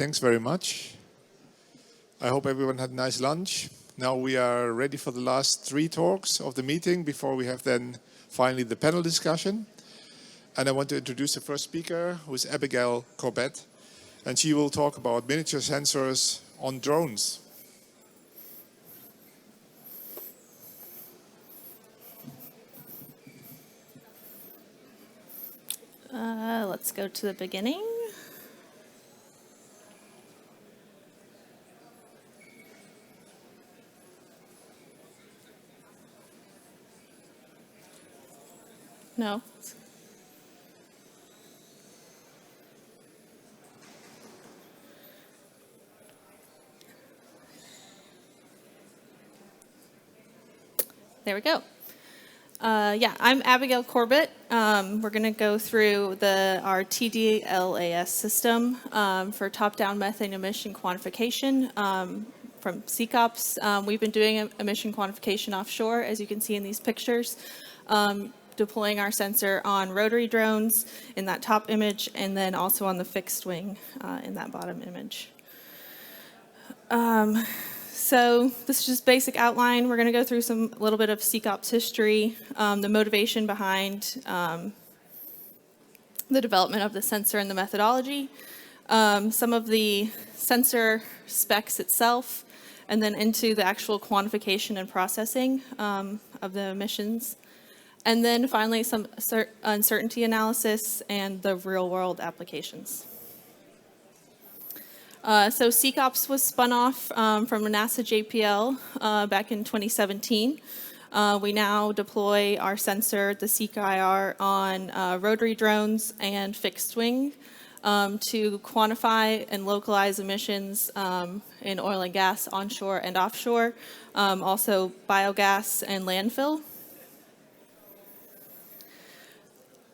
Thanks very much. I hope everyone had a nice lunch. Now we are ready for the last 3 talks of the meeting before we have then finally the panel discussion. And I want to introduce the first speaker, who is Abigail Corbett. And she will talk about miniature sensors on drones. Let's go to the beginning. No. There we go. I'm Abigail Corbett. We're going to go through our TDLAS system for top-down methane emission quantification from Seekops. We've been doing emission quantification offshore, as you can see in these pictures, deploying our sensor on rotary drones in that top image, and then also on the fixed wing in that bottom image. So this is just basic outline. We're going to go through a little bit of Seekops history, the motivation behind the development of the sensor and the methodology, some of the sensor specs itself, and then into the actual quantification and processing of the emissions. And then finally some uncertainty analysis and the real-world applications. So Seekops was spun off from NASA JPL back in 2017. We now deploy our sensor, the Seek-IR, on rotary drones and fixed wing to quantify and localize emissions in oil and gas onshore and offshore, also biogas and landfill.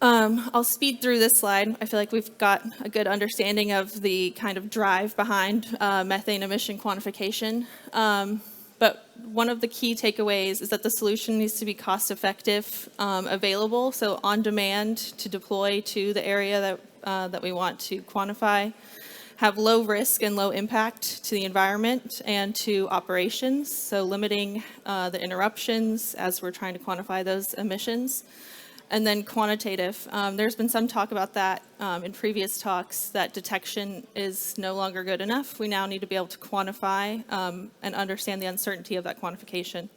I'll speed through this slide. I feel like we've got a good understanding of the kind of drive behind methane emission quantification. But one of the key takeaways is that the solution needs to be cost-effective, available, so on demand to deploy to the area that we want to quantify, have low risk and low impact to the environment and to operations, so limiting the interruptions as we're trying to quantify those emissions. And then quantitative. There's been some talk about that in previous talks, that detection is no longer good enough. We now need to be able to quantify and understand the uncertainty of that quantification.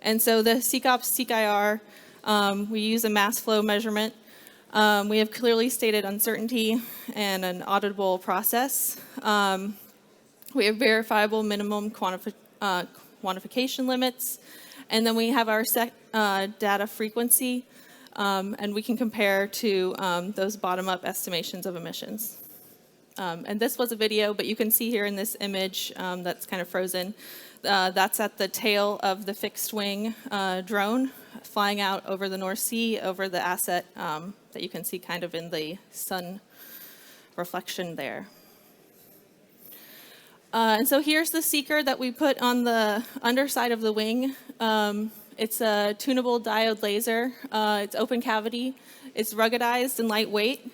And so the Seekops Seek-IR, we use a mass flow measurement. We have clearly stated uncertainty and an auditable process. We have verifiable minimum quantification limits. And then we have our set data frequency. And we can compare to those bottom-up estimations of emissions. And this was a video, but you can see here in this image that's kind of frozen. That's at the tail of the fixed-wing drone flying out over the North Sea, over the asset that you can see kind of in the sun reflection there. And so here's the seeker that we put on the underside of the wing. It's a tunable diode laser. It's open cavity. It's ruggedized and lightweight,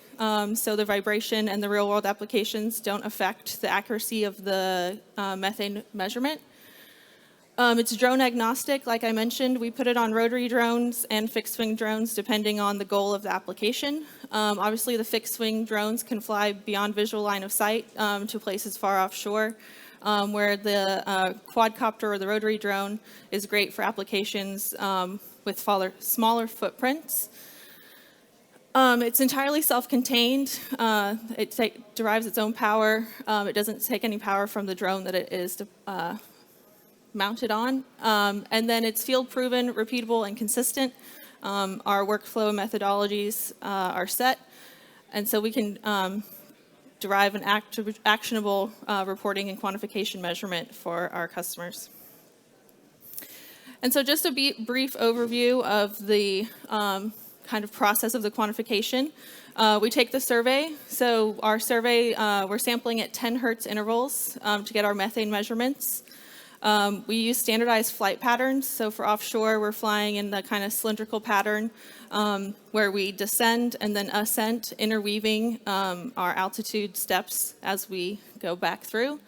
so the vibration and the real-world applications don't affect the accuracy of the methane measurement. It's drone agnostic, like I mentioned. We put it on rotary drones and fixed-wing drones, depending on the goal of the application. Obviously, the fixed-wing drones can fly beyond visual line of sight to places far offshore. Where the quadcopter or the rotary drone is great for applications with smaller footprints. It's entirely self-contained. It derives its own power. It doesn't take any power from the drone that it is mounted on. And then it's field-proven, repeatable, and consistent. Our workflow methodologies are set. And so we can derive an actionable reporting and quantification measurement for our customers. And so just a brief overview of the kind of process of the quantification. We take the survey. So our survey, we're sampling at 10 hertz intervals to get our methane measurements. We use standardized flight patterns. So for offshore, we're flying in the kind of cylindrical pattern where we descend and then ascent, interweaving our altitude steps as we go back through.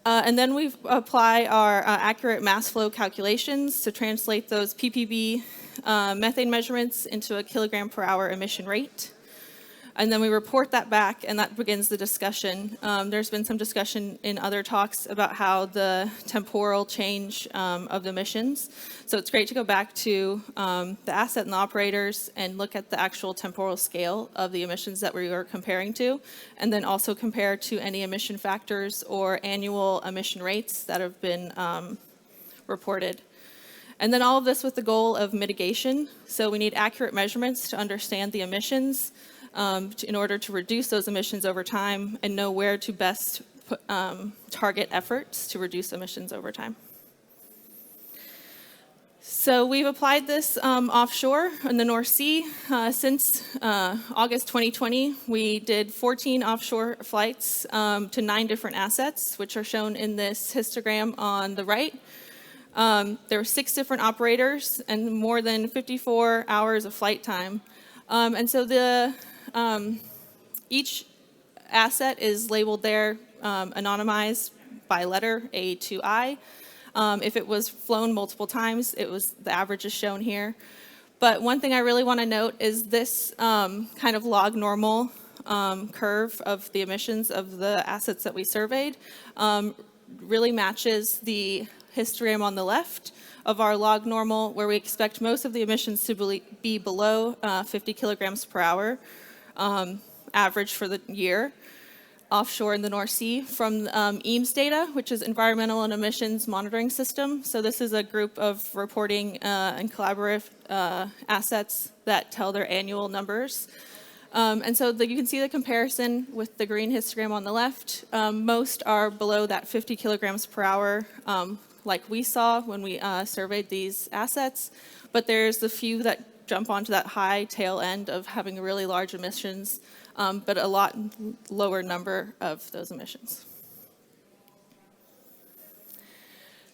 And then we apply our accurate mass flow calculations to translate those ppb methane measurements into a kilogram per hour emission rate. And then we report that back, and that begins the discussion. There's been some discussion in other talks about how the temporal change of the emissions. So it's great to go back to the asset and the operators and look at the actual temporal scale of the emissions that we are comparing to, and then also compare to any emission factors or annual emission rates that have been reported. And then all of this with the goal of mitigation. So we need accurate measurements to understand the emissions, in order to reduce those emissions over time and know where to best target efforts to reduce emissions over time. So we've applied this offshore in the North Sea. Since August 2020, we did 14 offshore flights to 9 different assets, which are shown in this histogram on the right. There were 6 different operators and more than 54 hours of flight time. And so each asset is labeled there, anonymized by letter A to I. If it was flown multiple times, the average is shown here. But one thing I really want to note is this kind of log normal curve of the emissions of the assets that we surveyed really matches the histogram on the left of our log normal, where we expect most of the emissions to be below 50 kilograms per hour. Average for the year offshore in the North Sea from EAMS data, which is Environmental and Emissions Monitoring System. So this is a group of reporting and collaborative assets that tell their annual numbers. And so you can see the comparison with the green histogram on the left. Most are below that 50 kilograms per hour like we saw when we surveyed these assets, but there's a few that jump onto that high tail end of having really large emissions, but a lot lower number of those emissions.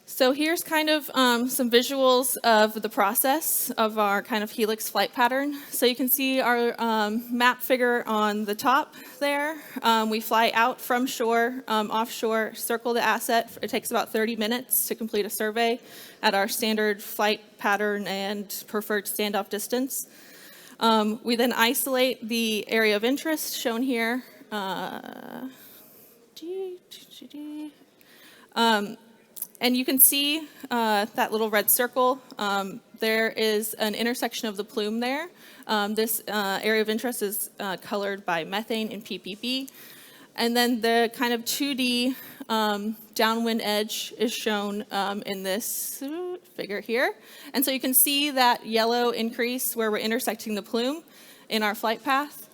So here's kind of some visuals of the process of our kind of helix flight pattern. So you can see our map figure on the top there. We fly out from shore, offshore, circle the asset. It takes about 30 minutes to complete a survey at our standard flight pattern and preferred standoff distance. We then isolate the area of interest shown here. And you can see that little red circle. There is an intersection of the plume there. This area of interest is colored by methane and ppb. And then the kind of 2D downwind edge is shown in this figure here. And so you can see that yellow increase where we're intersecting the plume in our flight path.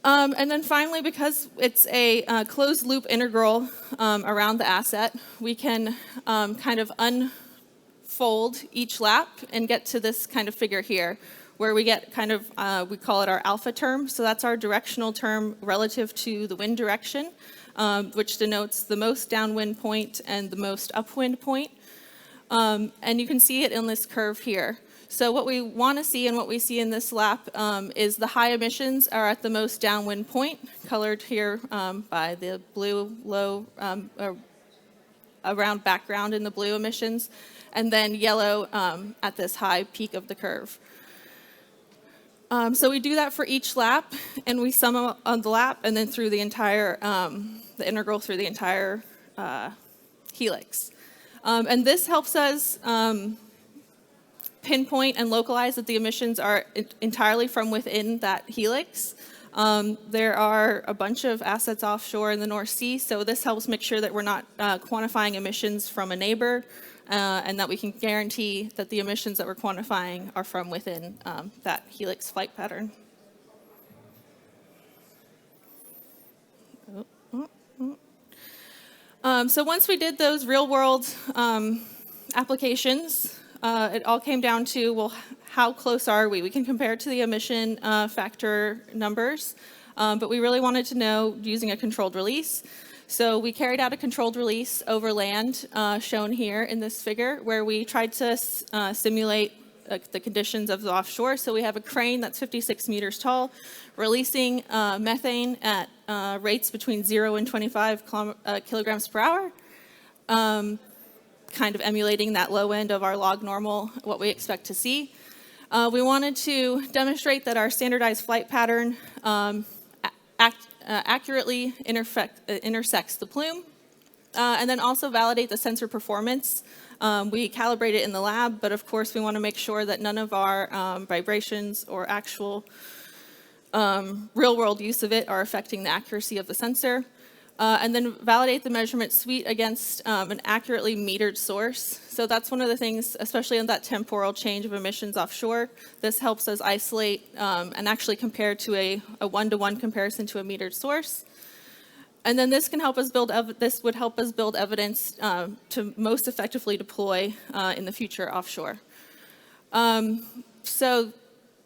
And then finally, because it's a closed loop integral around the asset, we can kind of unfold each lap and get to this kind of figure here, where we get kind of, we call it our alpha term. So that's our directional term relative to the wind direction, which denotes the most downwind point and the most upwind point. And you can see it in this curve here. So what we want to see and what we see in this lap is the high emissions are at the most downwind point, colored here by the blue low, around background in the blue emissions, and then yellow at this high peak of the curve. So we do that for each lap, and we sum on the lap and then through the entire, the integral through the entire helix. And this helps us pinpoint and localize that the emissions are entirely from within that helix. There are a bunch of assets offshore in the North Sea, so this helps make sure that we're not quantifying emissions from a neighbor, and that we can guarantee that the emissions that we're quantifying are from within that helix flight pattern. So once we did those real-world applications, it all came down to, well, how close are we? We can compare it to the emission factor numbers, but we really wanted to know using a controlled release. So we carried out a controlled release over land, shown here in this figure, where we tried to simulate the conditions of the offshore. So we have a crane that's 56 meters tall, releasing methane at rates between 0 and 25 kilograms per hour, kind of emulating that low end of our log normal, what we expect to see. We wanted to demonstrate that our standardized flight pattern accurately intersects the plume, and then also validate the sensor performance. We calibrate it in the lab, but of course we want to make sure that none of our vibrations or actual real-world use of it are affecting the accuracy of the sensor. And then validate the measurement suite against an accurately metered source. So that's one of the things, especially in that temporal change of emissions offshore. This helps us isolate and actually compare to a one-to-one comparison to a metered source. And then this can help us this would help us build evidence to most effectively deploy in the future offshore. So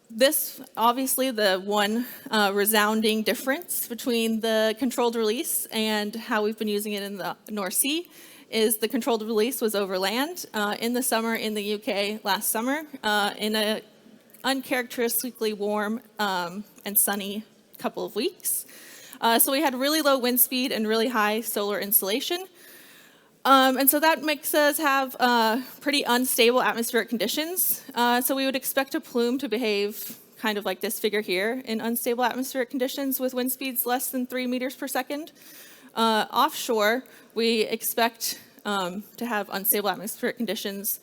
this, obviously, the one resounding difference between the controlled release and how we've been using it in the North Sea is the controlled release was over land in the summer in the UK last summer in an uncharacteristically warm and sunny couple of weeks. So we had really low wind speed and really high solar insolation. And so that makes us have pretty unstable atmospheric conditions. So we would expect a plume to behave kind of like this figure here in unstable atmospheric conditions with wind speeds less than 3 meters per second. Offshore, we expect to have unstable atmospheric conditions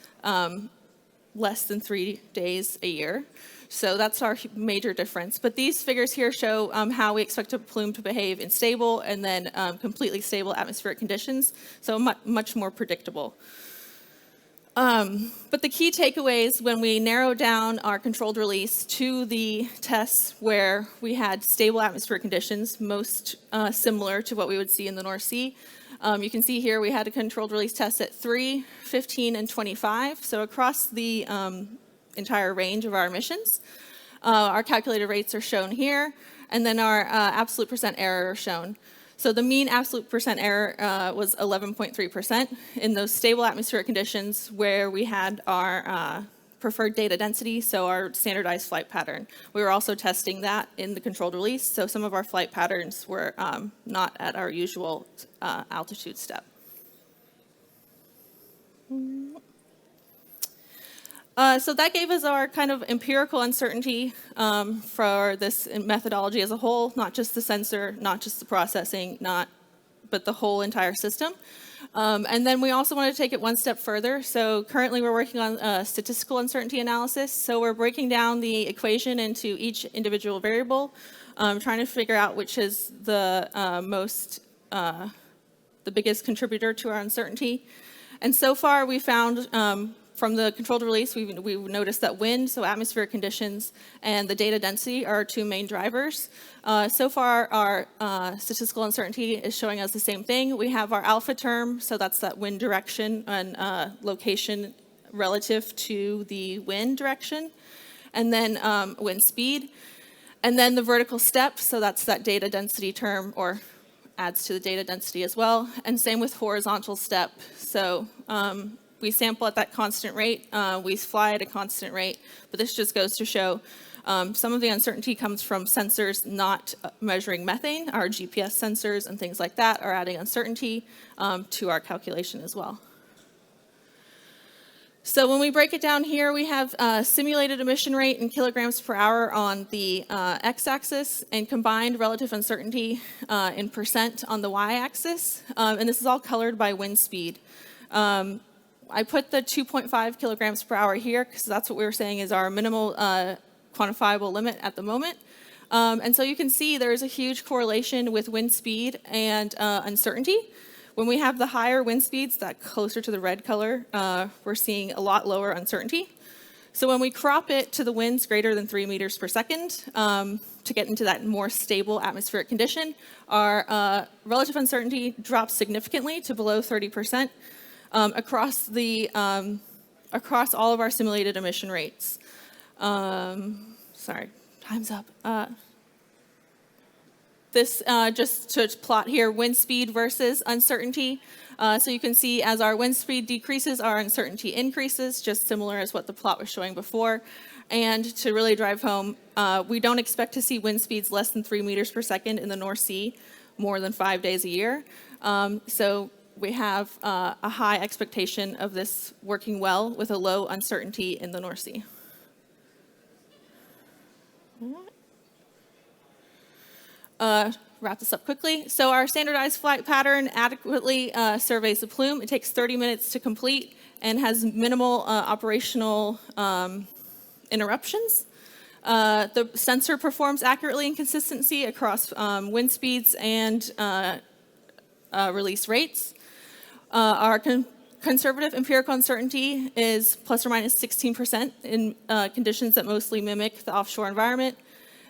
less than 3 days a year. So that's our major difference. But these figures here show how we expect a plume to behave in stable and then completely stable atmospheric conditions, so much more predictable. But the key takeaways when we narrow down our controlled release to the tests where we had stable atmospheric conditions, most similar to what we would see in the North Sea. You can see here we had a controlled release test at 3, 15, and 25. So across the entire range of our emissions. Our calculated rates are shown here, and then our absolute percent error are shown. So the mean absolute percent error was 11.3% in those stable atmospheric conditions where we had our preferred data density, so our standardized flight pattern. We were also testing that in the controlled release, so some of our flight patterns were not at our usual altitude step. So that gave us our kind of empirical uncertainty for this methodology as a whole, not just the sensor, not just the processing, but the whole entire system. And then we also want to take it one step further. So currently we're working on statistical uncertainty analysis. So we're breaking down the equation into each individual variable, trying to figure out which is the the biggest contributor to our uncertainty. And so far we found from the controlled release, we've noticed that wind, so atmospheric conditions, and the data density are our two main drivers. So far, our statistical uncertainty is showing us the same thing. We have our alpha term, so that's that wind direction and location relative to the wind direction, and then wind speed. And then the vertical step, so that's that data density term, or adds to the data density as well. And same with horizontal step. So we sample at that constant rate, we fly at a constant rate, but this just goes to show some of the uncertainty comes from sensors not measuring methane. Our GPS sensors and things like that are adding uncertainty to our calculation as well. So when we break it down here, we have simulated emission rate in kilograms per hour on the x-axis and combined relative uncertainty in percent on the y-axis. And this is all colored by wind speed. I put the 2.5 kilograms per hour here because that's what we were saying is our minimal quantifiable limit at the moment. And so you can see there is a huge correlation with wind speed and uncertainty. When we have the higher wind speeds, that closer to the red color, we're seeing a lot lower uncertainty. So when we crop it to the winds greater than 3 meters per second to get into that more stable atmospheric condition, our relative uncertainty drops significantly to below 30%. Across all of our simulated emission rates. Sorry, time's up. this just to plot here wind speed versus uncertainty. So you can see as our wind speed decreases, our uncertainty increases, just similar as what the plot was showing before. And to really drive home, we don't expect to see wind speeds less than 3 meters per second in the North Sea more than 5 days a year. So we have a high expectation of this working well with a low uncertainty in the North Sea. Wrap this up quickly. So our standardized flight pattern adequately surveys the plume. It takes 30 minutes to complete and has minimal operational interruptions. The sensor performs accurately and consistency across wind speeds and release rates. Our conservative empirical uncertainty is plus or minus 16% in conditions that mostly mimic the offshore environment.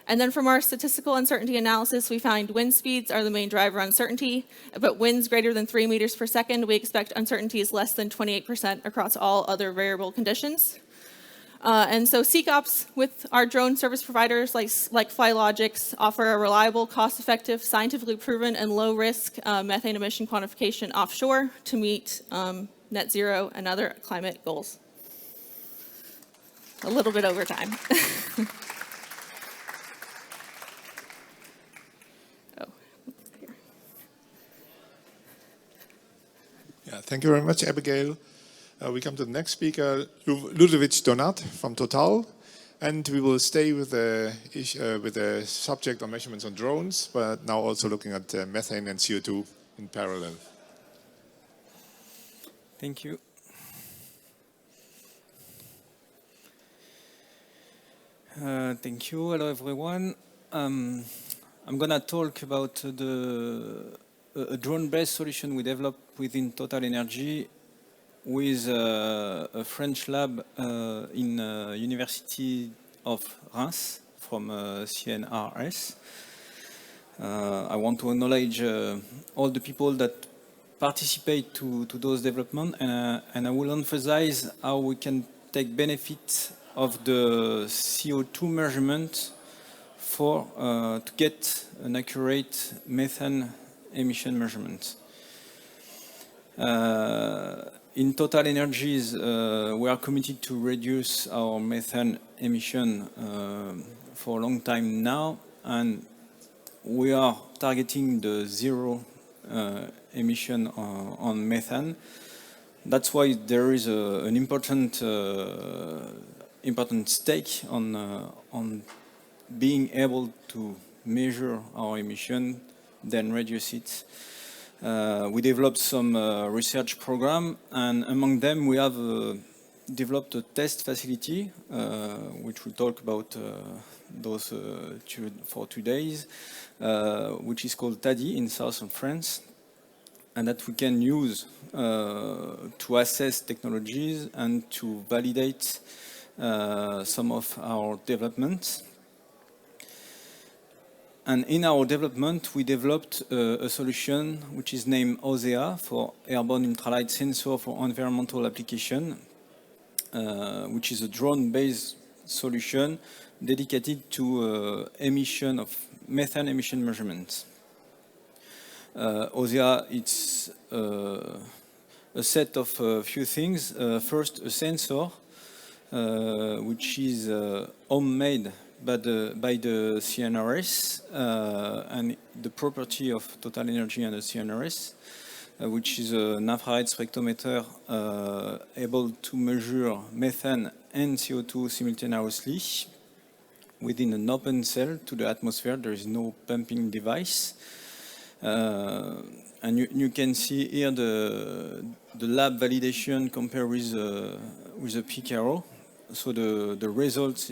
And then from our statistical uncertainty analysis, we find wind speeds are the main driver uncertainty, but winds greater than 3 meters per second, we expect uncertainty is less than 28% across all other variable conditions. And so Seekops, with our drone service providers like Flylogix, offer a reliable, cost-effective, scientifically proven, and low-risk methane emission quantification offshore to meet net zero and other climate goals. A little bit over time. Yeah, thank you very much, Abigail. We come to the next speaker, Ludovic Donnat from Total, and we will stay with the subject on measurements on drones, but now also looking at methane and CO2 in parallel. Thank you. Thank you. Hello, everyone. I'm going to talk about a drone-based solution we developed within TotalEnergies with a French lab in University of Reims from CNRS. I want to acknowledge all the people that participate to those development, and I will emphasize how we can take benefit of the CO2 measurement to get an accurate methane emission measurement. In TotalEnergies, we are committed to reduce our methane emission for a long time now, and we are targeting the zero emission on methane. That's why there is an important stake on being able to measure our emission, then reduce it. We developed some research program, and among them we have developed a test facility, which we'll talk about those for 2 days, which is called TADI in south of France, and that we can use to assess technologies and to validate some of our developments. And in our development, we developed a solution which is named AUSTEA for Airborne Ultralight Sensor for Environmental Application, which is a drone-based solution dedicated to emission of methane emission measurements. AUSTEA, it's a set of few things. First, a sensor, which is homemade by the CNRS, and the property of TotalEnergies and the CNRS, which is an infrared spectrometer able to measure methane and CO2 simultaneously within an open cell to the atmosphere. There is no pumping device. And you can see here the lab validation compared with the peak arrow. So the results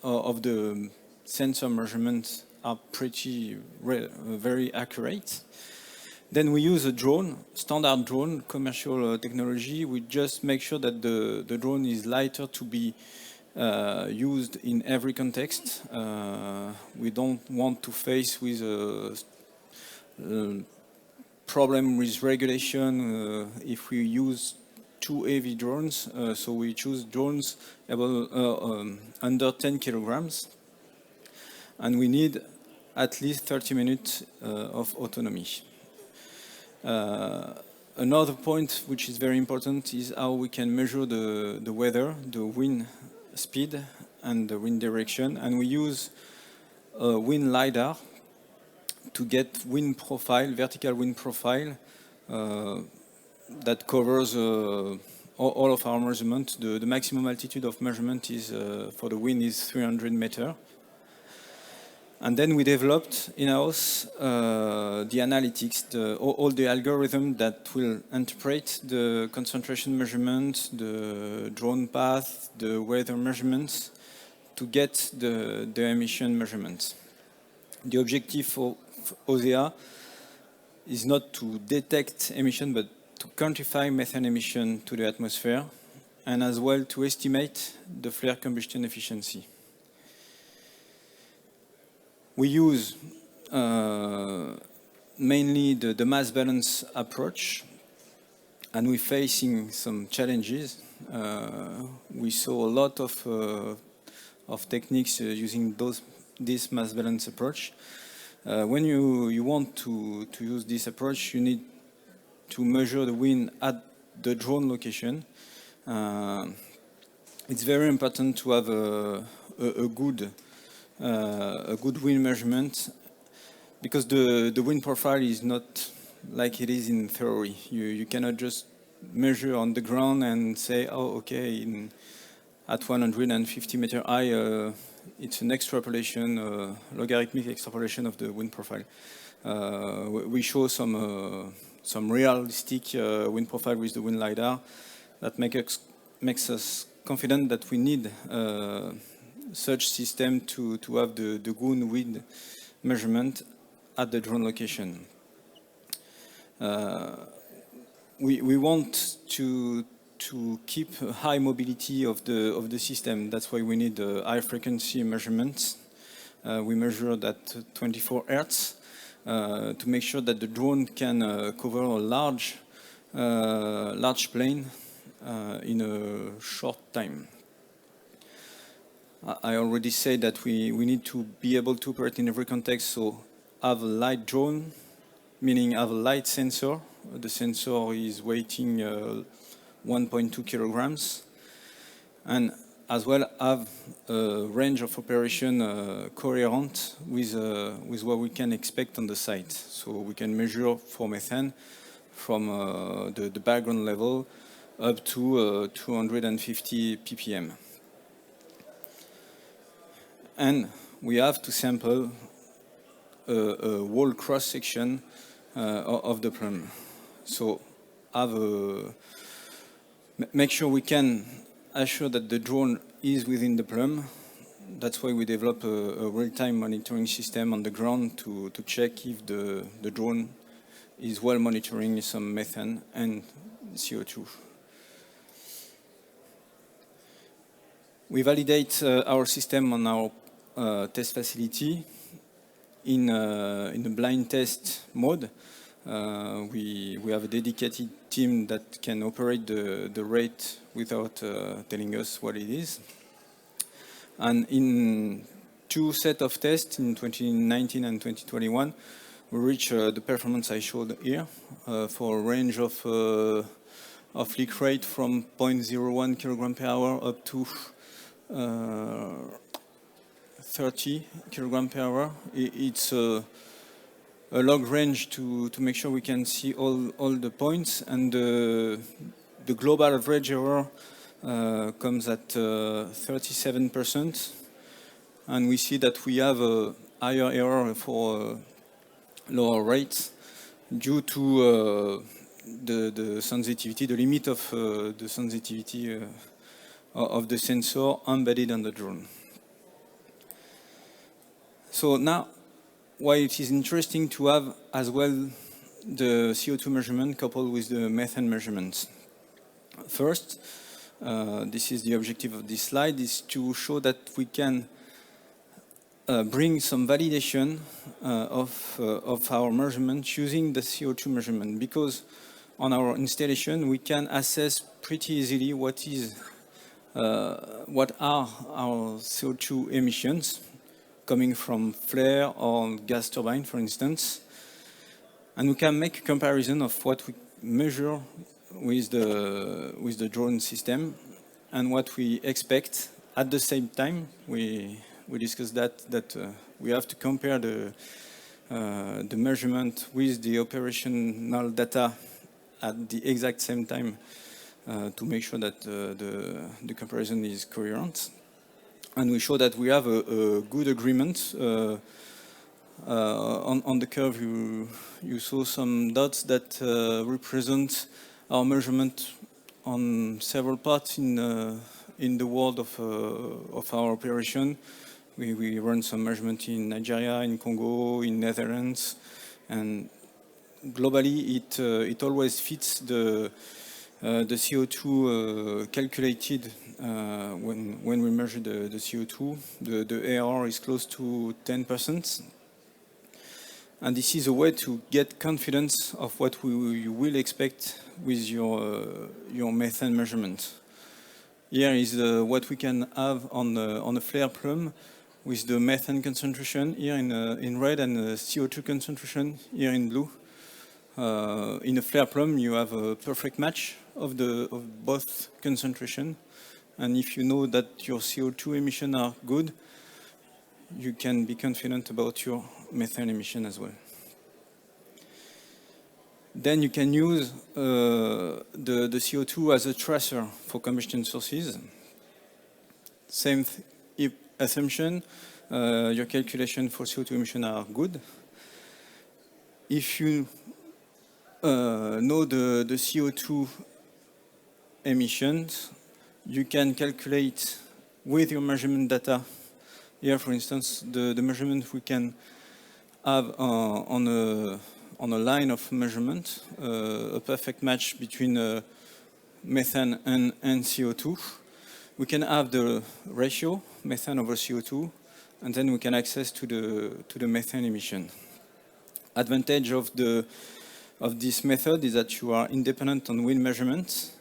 of the sensor measurements are very accurate. Then we use a drone, standard drone, commercial technology. We just make sure that the drone is lighter to be used in every context. We don't want to face with a problem with regulation if we use too heavy drones, so we choose drones able, under 10 kilograms. And we need at least 30 minutes of autonomy. Another point which is very important is how we can measure the weather, the wind speed and the wind direction, and we use a wind LiDAR to get wind profile, vertical wind profile that covers all of our measurements. The maximum altitude of measurement is for the wind is 300 meters. And then we developed in-house the analytics, all the algorithm that will interpret the concentration measurement, the drone path, the weather measurements to get the emission measurements. The objective for AUSTEA is not to detect emission, but to quantify methane emission to the atmosphere, and as well to estimate the flare combustion efficiency. We use mainly the mass balance approach, and we're facing some challenges. We saw a lot of techniques using this mass balance approach. When you want to use this approach, you need to measure the wind at the drone location. It's very important to have a good wind measurement, because the wind profile is not like it is in theory. You cannot just measure on the ground and say, oh, okay, at 150 meter high, it's an extrapolation, logarithmic extrapolation of the wind profile. We show some realistic wind profile with the wind LiDAR that makes us confident that we need such system to have the good wind measurement at the drone location. We want to keep a high mobility of the system. That's why we need high frequency measurements. We measure at 24 Hertz to make sure that the drone can cover a large plane in a short time. I already said that we need to be able to operate in every context, so have a light drone, meaning have a light sensor. The sensor is weighing 1.2 kilograms, and as well have a range of operation coherent with what we can expect on the site. So we can measure for methane from the background level up to 250 ppm. And we have to sample a whole cross-section of the plume. So make sure we can assure that the drone is within the plume. That's why we develop a real-time monitoring system on the ground to check if the drone is well monitoring some methane and CO2. We validate our system on our test facility in a blind test mode. We have a dedicated team that can operate the rate without telling us what it is. And in two sets of tests, in 2019 and 2021, we reached the performance I showed here for a range of leak rate from 0.01 kilogram per hour up to 30 kilogram per hour. It's a log range to make sure we can see all the points, and the global average error comes at 37%, and we see that we have a higher error for lower rates due to the sensitivity, the limit of the sensitivity of the sensor embedded on the drone. So now, why it is interesting to have as well the CO2 measurement coupled with the methane measurements. First, this is the objective of this slide, is to show that we can bring some validation of our measurements using the CO2 measurement, because on our installation we can assess pretty easily what are our CO2 emissions coming from flare or gas turbine, for instance. And we can make a comparison of what we measure with the drone system and what we expect. At the same time, we discussed that we have to compare the measurement with the operational data at the exact same time to make sure that the comparison is coherent. And we show that we have a good agreement. On the curve, you saw some dots that represent our measurement on several parts in the world of our operation. We run some measurement in Nigeria, in Congo, in Netherlands, and globally it always fits the CO2 calculated when we measure the CO2. The error is close to 10%. And this is a way to get confidence of what you will expect with your methane measurement. Here is what we can have on a flare plumb with the methane concentration here in red and the CO2 concentration here in blue. In a flare plumb, you have a perfect match of both concentration. And if you know that your CO2 emissions are good, you can be confident about your methane emission as well. Then you can use the CO2 as a tracer for combustion sources. Same assumption, your calculation for CO2 emission are good. If you know the CO2 emissions, you can calculate with your measurement data. Here, for instance, the measurement we can have on a line of measurement, a perfect match between methane and CO2. We can have the ratio, methane over CO2, and then we can access to the methane emission. Advantage of this method is that you are independent on wind measurements,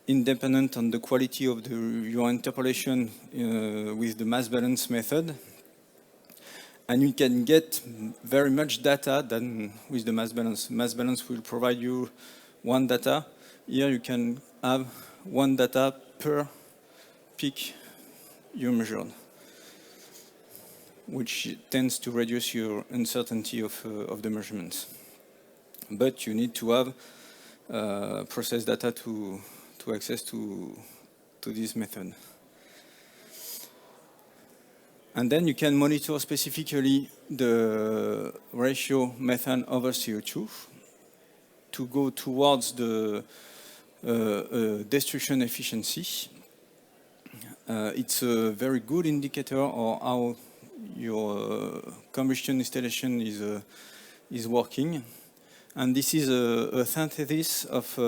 independent on the quality of your interpolation with the mass balance method, and you can get very much data than with the mass balance. Mass balance will provide you one data. Here you can have one data per peak you measured, which tends to reduce your uncertainty of the measurements. But you need to have process data to access to this method. And then you can monitor specifically the ratio methane over CO2 to go towards the destruction efficiency. It's a very good indicator of how your combustion installation is working. And this is a synthesis of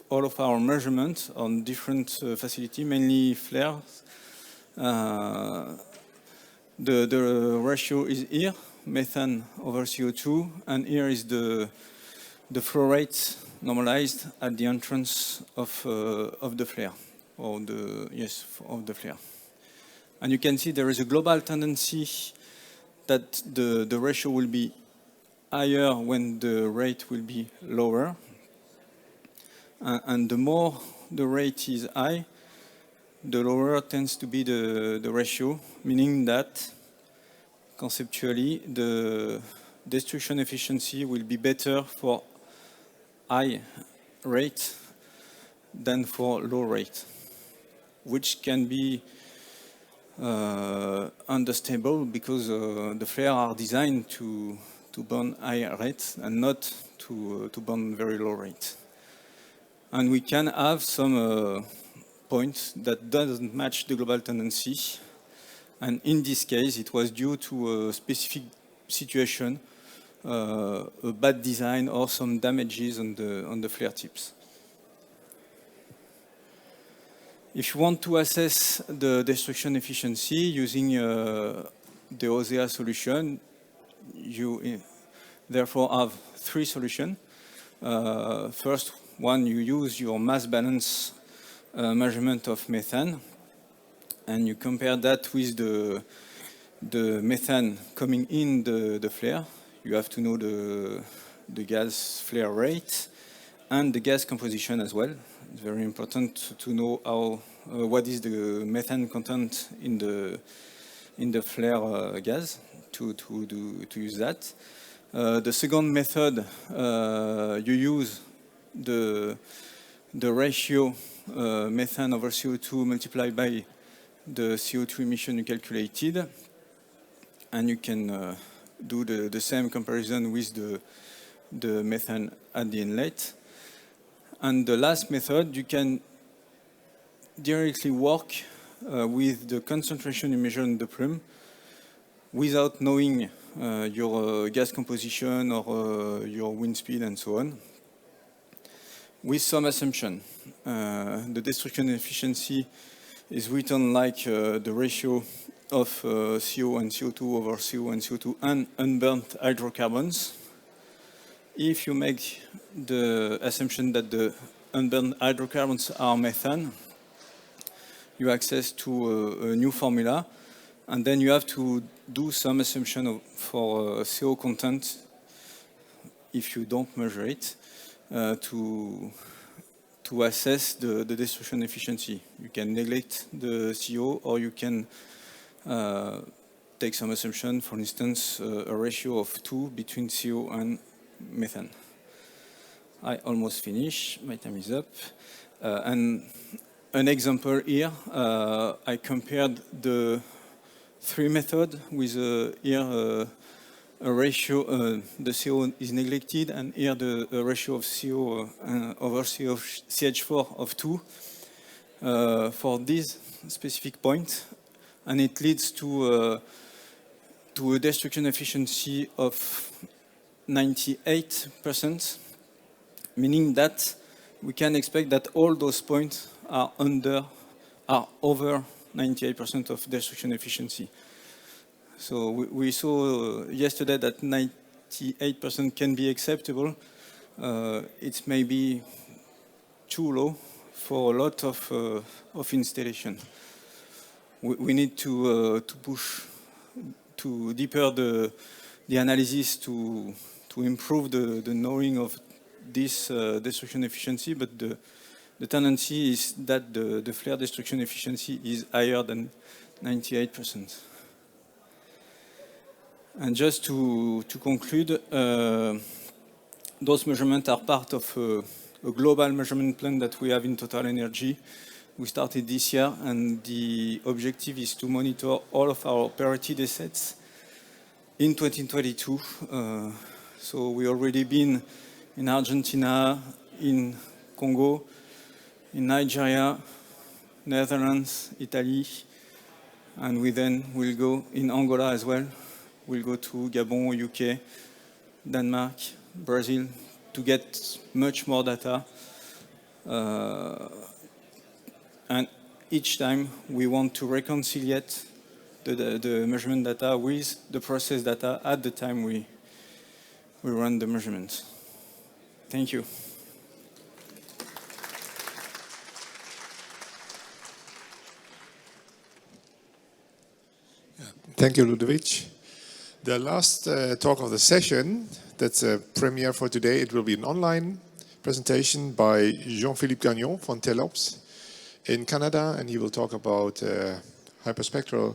all of our measurements on different facilities, mainly flares. The ratio is here, methane over CO2, and here is the flow rate normalized at the entrance of the flare, of the flare. And you can see there is a global tendency that the ratio will be higher when the rate will be lower. And the more the rate is high, the lower tends to be the ratio, meaning that conceptually the destruction efficiency will be better for high rate than for low rate, which can be unstable because the flares are designed to burn high rates and not to burn very low rates. And we can have some point that doesn't match the global tendency, and in this case it was due to a specific situation, a bad design or some damages on the flare tips. If you want to assess the destruction efficiency using the AUSTEA solution, you therefore have three solutions. First one, you use your mass balance measurement of methane, and you compare that with the methane coming in the flare. You have to know the gas flare rate and the gas composition as well. It's very important to know how what is the methane content in the flare gas to use that. The second method, you use the ratio methane over CO2 multiplied by the CO2 emission you calculated, and you can do the same comparison with the methane at the inlet. And the last method, you can directly work with the concentration you measure in the plume without knowing your gas composition or your wind speed and so on, with some assumption. The destruction efficiency is written like the ratio of CO and CO2 over CO and CO2 and unburnt hydrocarbons. If you make the assumption that the unburnt hydrocarbons are methane, you access to a new formula, and then you have to do some assumption for CO content if you don't measure it to assess the destruction efficiency. You can neglect the CO, or you can take some assumption, for instance, a ratio of 2 between CO and methane. I almost finished, my time is up. And an example here, I compared the 3 method with here a ratio, the CO is neglected, and here the ratio of CO over CO of CH4 of 2 for this specific point, and it leads to a destruction efficiency of 98%, meaning that we can expect that all those points are over 98% of destruction efficiency. So we saw yesterday that 98% can be acceptable. It's maybe too low for a lot of installation. We need to push to deeper the analysis to improve the knowing of this destruction efficiency, but the tendency is that the flare destruction efficiency is higher than 98%. And just to conclude, those measurements are part of a global measurement plan that we have in TotalEnergies. We started this year, and the objective is to monitor all of our operated assets in 2022. So we already been in Argentina, in Congo, in Nigeria, Netherlands, Italy, and we then will go in Angola as well. We'll go to Gabon, UK, Denmark, Brazil to get much more data. And each time we want to reconcile the measurement data with the process data at the time we run the measurements. Thank you. Thank you, Ludovic. The last talk of the session, that's a premiere for today. It will be an online presentation by Jean-Phillipe Gagnon from Telops in Canada, and he will talk about hyperspectral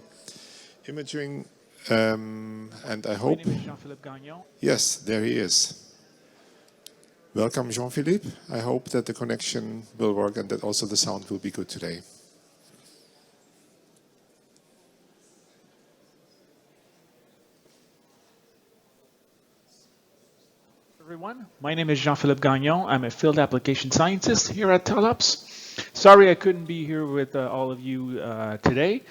imaging. And I hope... My name is Jean-Phillipe Gagnon. Yes, there he is. Welcome, Jean-Phillipe. I hope that the connection will work and that also the sound will be good today. Everyone, my name is Jean-Phillipe Gagnon. I'm a field application scientist here at Telops. Sorry I couldn't be here with all of you today.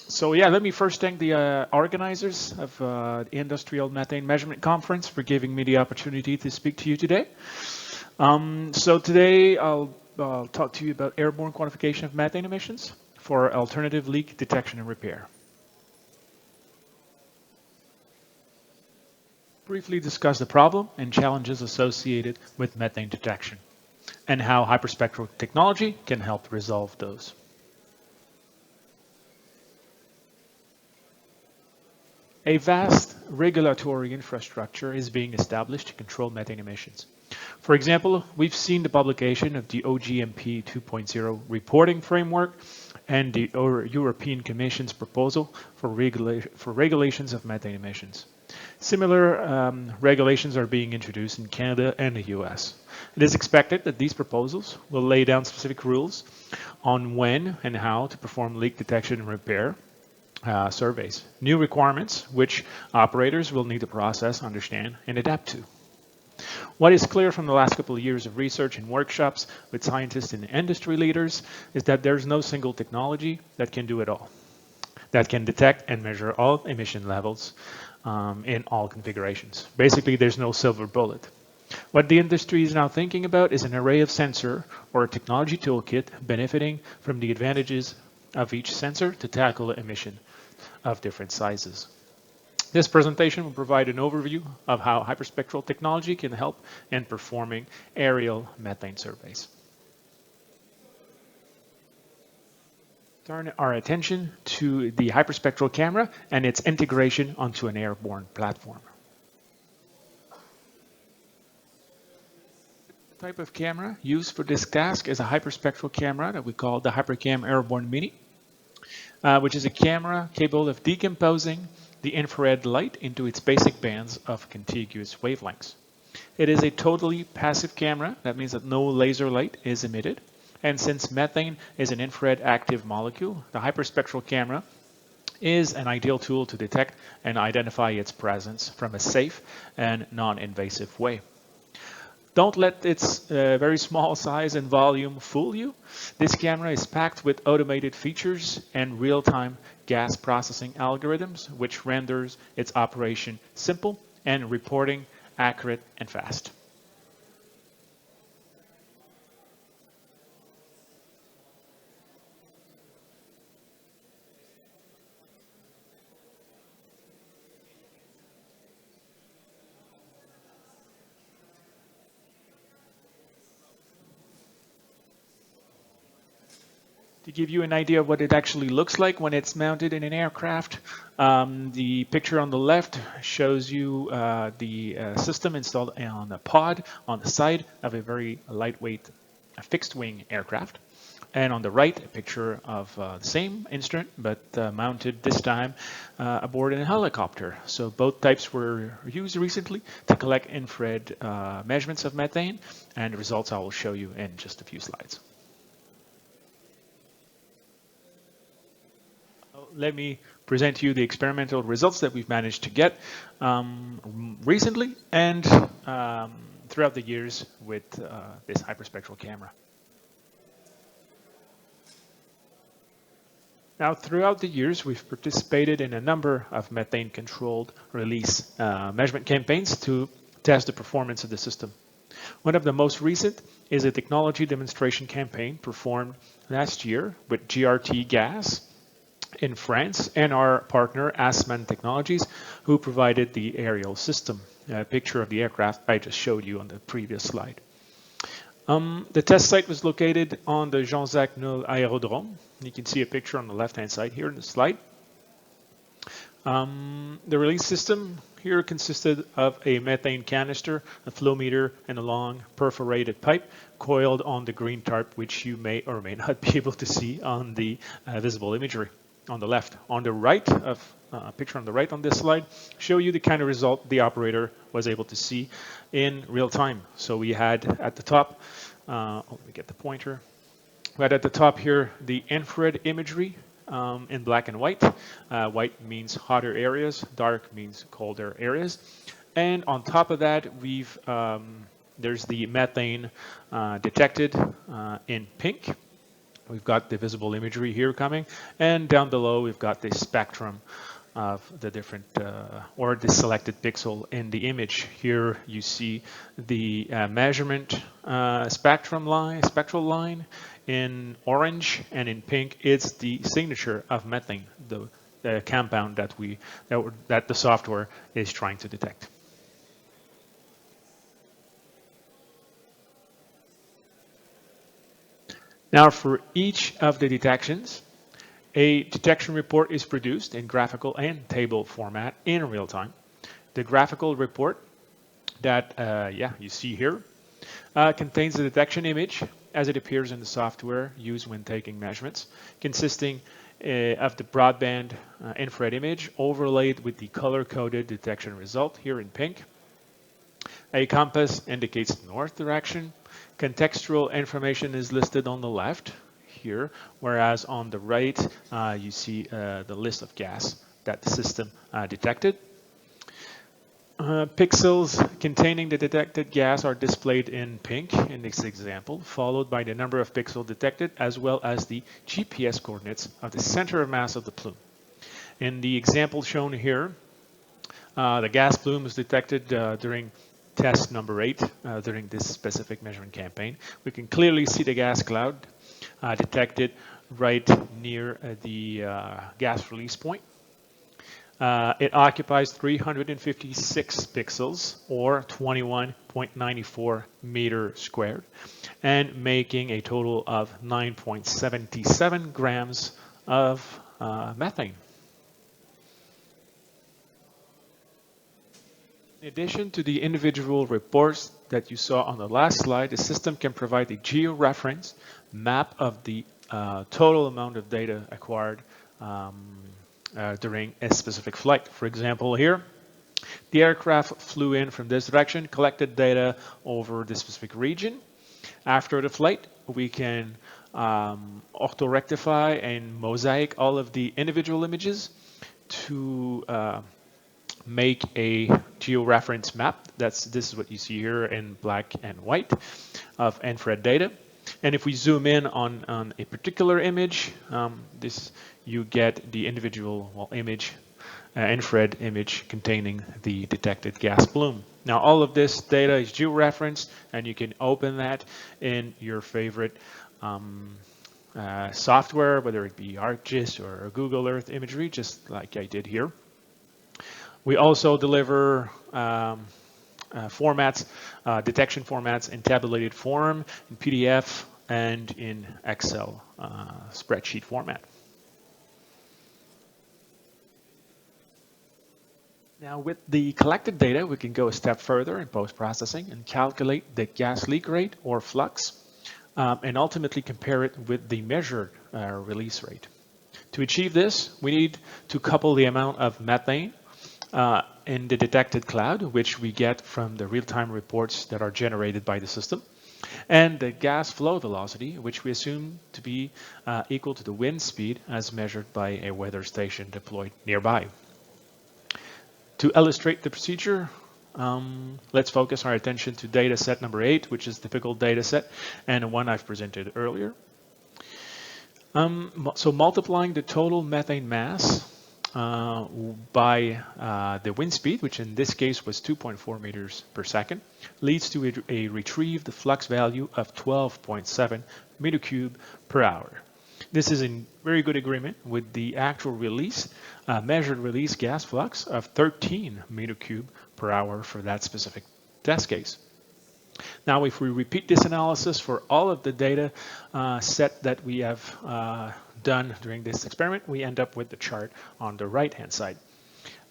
So yeah, let me first thank the organizers of the Industrial Methane Measurement Conference for giving me the opportunity to speak to you today. So today I'll talk to you about airborne quantification of methane emissions for alternative leak detection and repair. Briefly discuss the problem and challenges associated with methane detection and how hyperspectral technology can help resolve those. A vast regulatory infrastructure is being established to control methane emissions. For example, we've seen the publication of the OGMP 2.0 reporting framework and the European Commission's proposal for regulations of methane emissions. Similar regulations are being introduced in Canada and the US. It is expected that these proposals will lay down specific rules on when and how to perform leak detection and repair surveys. New requirements which operators will need to process, understand, and adapt to. What is clear from the last couple of years of research and workshops with scientists and industry leaders is that there's no single technology that can do it all, that can detect and measure all emission levels in all configurations. Basically, there's no silver bullet. What the industry is now thinking about is an array of sensor or a technology toolkit benefiting from the advantages of each sensor to tackle emission of different sizes. This presentation will provide an overview of how hyperspectral technology can help in performing aerial methane surveys. Turn our attention to the hyperspectral camera and its integration onto an airborne platform. The type of camera used for this task is a hyperspectral camera that we call the HyperCam Airborne Mini, which is a camera capable of decomposing the infrared light into its basic bands of contiguous wavelengths. It is a totally passive camera. That means that no laser light is emitted. And since methane is an infrared active molecule, the hyperspectral camera is an ideal tool to detect and identify its presence from a safe and non-invasive way. Don't let its very small size and volume fool you. This camera is packed with automated features and real-time gas processing algorithms, which renders its operation simple and reporting accurate and fast. To give you an idea of what it actually looks like when it's mounted in an aircraft, the picture on the left shows you the system installed on a pod on the side of a very lightweight fixed-wing aircraft. And on the right, a picture of the same instrument, but mounted this time aboard a helicopter. So both types were used recently to collect infrared measurements of methane, and the results I will show you in just a few slides. Let me present to you the experimental results that we've managed to get recently and throughout the years with this hyperspectral camera. Now, throughout the years, we've participated in a number of methane-controlled release measurement campaigns to test the performance of the system. One of the most recent is a technology demonstration campaign performed last year with GRT Gas in France and our partner Assman Technologies, who provided the aerial system. A picture of the aircraft I just showed you on the previous slide. The test site was located on the Jean-Jacques Null Aerodrome. You can see a picture on the left-hand side here in the slide. The release system here consisted of a methane canister, a flow meter, and a long perforated pipe coiled on the green tarp, which you may or may not be able to see on the visible imagery on the left. On the right, picture on the right on this slide, show you the kind of result the operator was able to see in real time. So we had at the top, let me get the pointer. We had at the top here the infrared imagery in black and white. White means hotter areas, dark means colder areas. And on top of that, there's the methane detected in pink. We've got the visible imagery here coming, and down below we've got the spectrum of the different, or the selected pixel in the image. Here you see the measurement spectral line in orange, and in pink it's the signature of methane, the compound that the software is trying to detect. Now, for each of the detections, A detection report is produced in graphical and table format in real time. The graphical report that you see here contains the detection image as it appears in the software used when taking measurements, consisting of the broadband infrared image overlaid with the color-coded detection result here in pink. A compass indicates the north direction. Contextual information is listed on the left here, whereas on the right you see the list of gas that the system detected. Pixels containing the detected gas are displayed in pink in this example, followed by the number of pixels detected as well as the GPS coordinates of the center of mass of the plume. In the example shown here, the gas plume was detected during test number 8 during this specific measurement campaign. We can clearly see the gas cloud detected right near the gas release point. It occupies 356 pixels, or 21.94 meters squared, and making a total of 9.77 grams of methane. In addition to the individual reports that you saw on the last slide, the system can provide a georeference map of the total amount of data acquired during a specific flight. For example, here, the aircraft flew in from this direction, collected data over this specific region. After the flight, we can auto-rectify and mosaic all of the individual images to make a georeference map. This is what you see here in black and white of infrared data. And if we zoom in on a particular image, you get the individual image, infrared image containing the detected gas plume. Now, all of this data is georeferenced, and you can open that in your favorite software, whether it be ArcGIS or Google Earth imagery, just like I did here. We also deliver formats, detection formats in tabulated form, in PDF, and in Excel spreadsheet format. Now, with the collected data, we can go a step further in post-processing and calculate the gas leak rate or flux, and ultimately compare it with the measured release rate. To achieve this, we need to couple the amount of methane in the detected cloud, which we get from the real-time reports that are generated by the system, and the gas flow velocity, which we assume to be equal to the wind speed as measured by a weather station deployed nearby. To illustrate the procedure, let's focus our attention to data set number 8, which is the typical data set, and the one I've presented earlier. So multiplying the total methane mass by the wind speed, which in this case was 2.4 meters per second, leads to a retrieved flux value of 12.7 meter cube per hour. This is in very good agreement with the actual release, measured release gas flux of 13 meter cube per hour for that specific test case. Now, if we repeat this analysis for all of the data set that we have done during this experiment, we end up with the chart on the right-hand side.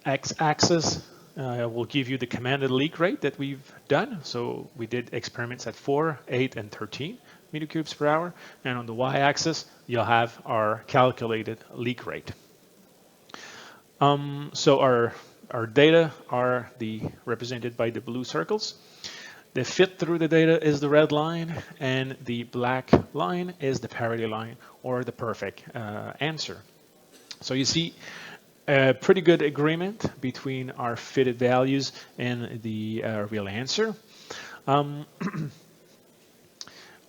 X-axis will give you the commanded leak rate that we've done. So we did experiments at 4, 8, and 13 meter cubes per hour. And on the y-axis, you'll have our calculated leak rate. So our data are represented by the blue circles. The fit through the data is the red line, and the black line is the parity line, or the perfect answer. So you see a pretty good agreement between our fitted values and the real answer.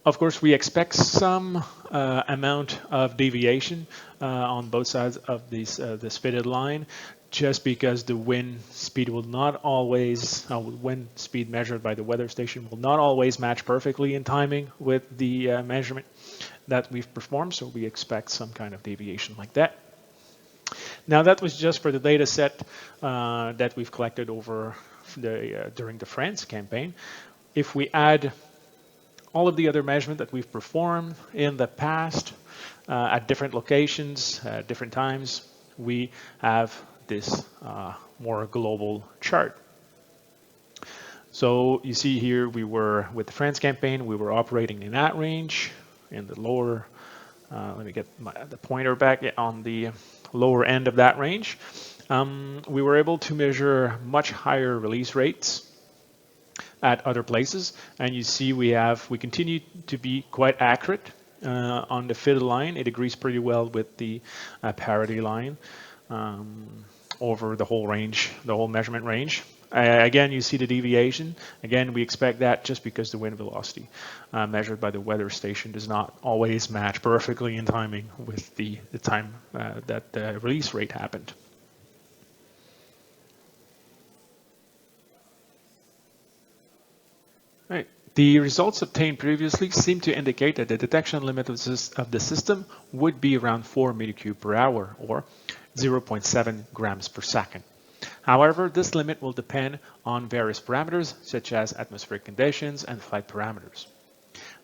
Of course, we expect some amount of deviation on both sides of this fitted line, just because the wind speed will not always, wind speed measured by the weather station will not always match perfectly in timing with the measurement that we've performed, so we expect some kind of deviation like that. Now, that was just for the data set that we've collected over during the France campaign. If we add all of the other measurements that we've performed in the past, at different locations, at different times, we have this more global chart. So you see here, we were with the France campaign, we were operating in that range, in the lower, let me get the pointer back, on the lower end of that range. We were able to measure much higher release rates at other places, and you see we continue to be quite accurate on the fitted line. It agrees pretty well with the parity line over the whole range, the whole measurement range. Again, you see the deviation. Again, we expect that just because the wind velocity measured by the weather station does not always match perfectly in timing with the time that the release rate happened. Right. The results obtained previously seem to indicate that the detection limit of the system would be around 4 meters cubed per hour, or 0.7 grams per second. However, this limit will depend on various parameters, such as atmospheric conditions and flight parameters.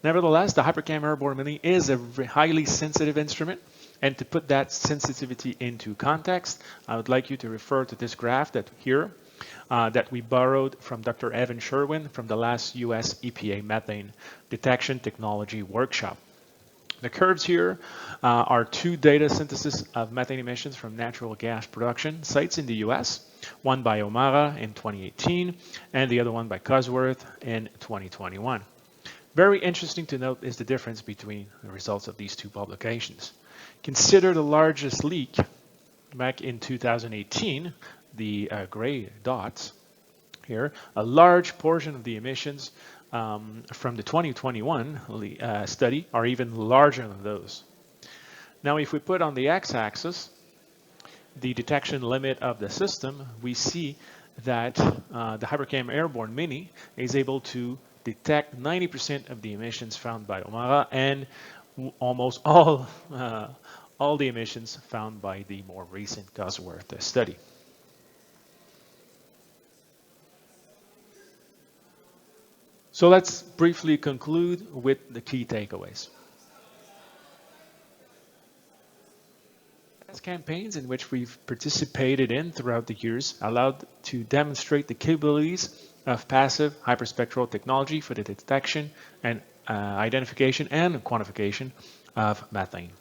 Nevertheless, the Hypercam Airborne Mini is a highly sensitive instrument, and to put that sensitivity into context, I would like you to refer to this graph that we borrowed from Dr. Evan Sherwin from the last US EPA methane detection technology workshop. The curves here are two data synthesis of methane emissions from natural gas production sites in the US, one by O'Mara in 2018 and the other one by Cosworth in 2021. Very interesting to note is the difference between the results of these two publications. Consider the largest leak back in 2018, the gray dots here. A large portion of the emissions from the 2021 study are even larger than those. Now, if we put on the x-axis the detection limit of the system, we see that the Hypercam Airborne Mini is able to detect 90% of the emissions found by O'Mara and almost all the emissions found by the more recent Cosworth study. So let's briefly conclude with the key takeaways. Campaigns in which we've participated in throughout the years allowed to demonstrate the capabilities of passive hyperspectral technology for the detection and identification and quantification of methane.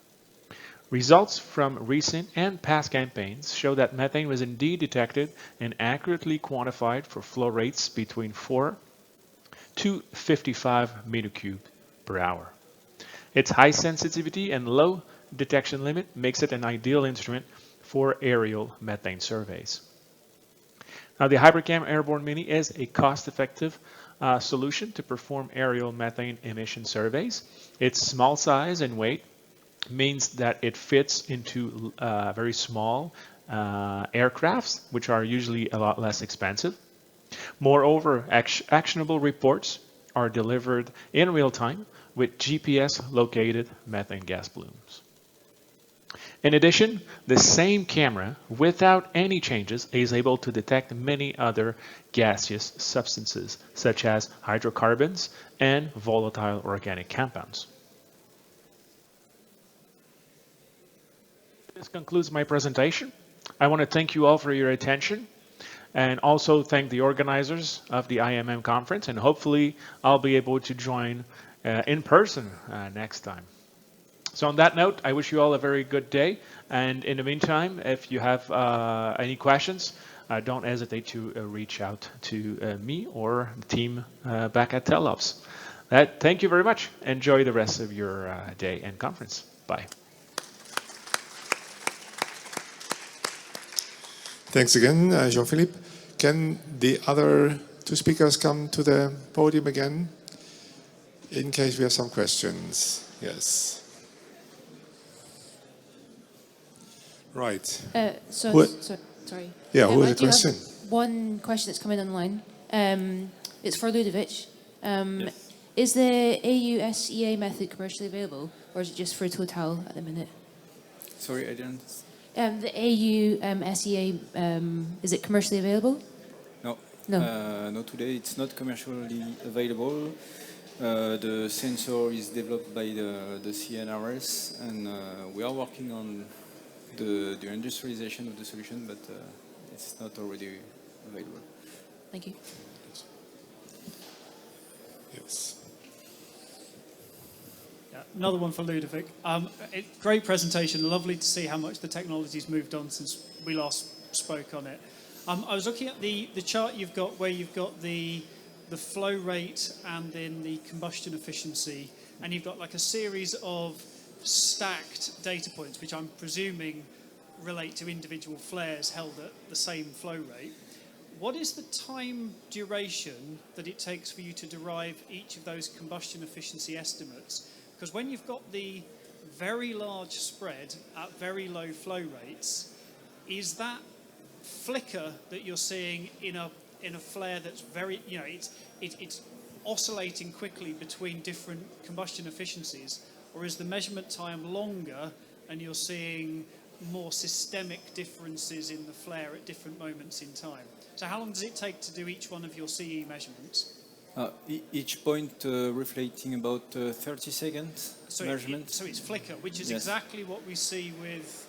Results from recent and past campaigns show that methane was indeed detected and accurately quantified for flow rates between 4 to 55 meter cubed per hour. Its high sensitivity and low detection limit makes it an ideal instrument for aerial methane surveys. Now, the Hypercam Airborne Mini is a cost-effective solution to perform aerial methane emission surveys. Its small size and weight means that it fits into very small aircrafts, which are usually a lot less expensive. Moreover, actionable reports are delivered in real time with GPS-located methane gas plumes. In addition, the same camera, without any changes, is able to detect many other gaseous substances, such as hydrocarbons and volatile organic compounds. This concludes my presentation. I want to thank you all for your attention, and also thank the organizers of the IMM conference, and hopefully I'll be able to join in person next time. So on that note, I wish you all a very good day, and in the meantime, if you have any questions, don't hesitate to reach out to me or the team back at Telops. Thank you very much. Enjoy the rest of your day and conference. Bye. Thanks again, Jean-Phillipe. Can the other two speakers come to the podium again in case we have some questions? Yes. Right. Sorry. Yeah, who has a question? One question that's come in online. It's for Ludovic. Yes. Is the AUSEA method commercially available, or is it just for Total at the minute? Sorry, I didn't. The AUSEA, is it commercially available? No. No. No, today it's not commercially available. The sensor is developed by the CNRS, and we are working on the industrialization of the solution, but it's not already available. Thank you. Yes. Yeah, another one for Ludovic. Great presentation. Lovely to see how much the technology's moved on since we last spoke on it. I was looking at the chart you've got where you've got the flow rate and then the combustion efficiency, and you've got like a series of stacked data points, which I'm presuming relate to individual flares held at the same flow rate. What is the time duration that it takes for you to derive each of those combustion efficiency estimates? Because when you've got the very large spread at very low flow rates, is that flicker that you're seeing in a flare that's very, you know, it's oscillating quickly between different combustion efficiencies, or is the measurement time longer and you're seeing more systemic differences in the flare at different moments in time? So how long does it take to do each one of your CE measurements? Each point reflecting about 30 seconds measurement. So it's flicker, which is Yes. exactly what we see with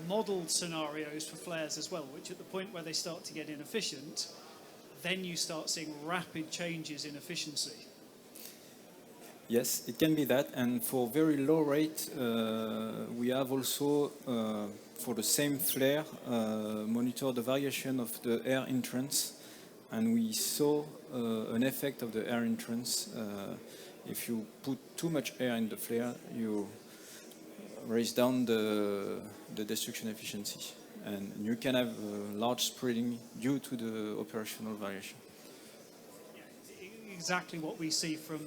modelled scenarios for flares as well, which at the point where they start to get inefficient, then you start seeing rapid changes in efficiency. Yes, it can be that, and for very low rate, we have also, for the same flare, monitor the variation of the air entrance, and we saw an effect of the air entrance. If you put too much air in the flare, you raise down the destruction efficiency, and you can have large spreading due to the operational variation. Yeah, exactly what we see from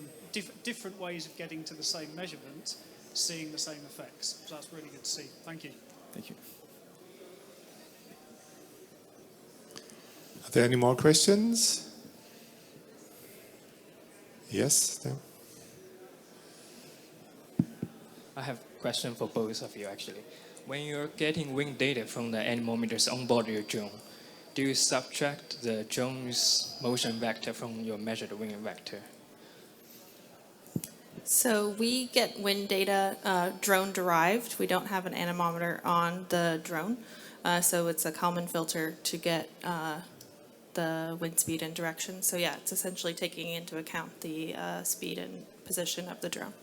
different ways of getting to the same measurement, seeing the same effects. So that's really good to see. Thank you. Thank you. Are there any more questions? Yes. There. I have a question for both of you, actually. When you're getting wind data from the anemometers on board your drone, do you subtract the drone's motion vector from your measured wind vector? So we get wind data drone derived. We don't have an anemometer on the drone. So it's a Kalman filter to get the wind speed and direction. So yeah, it's essentially taking into account the speed and position of the drone.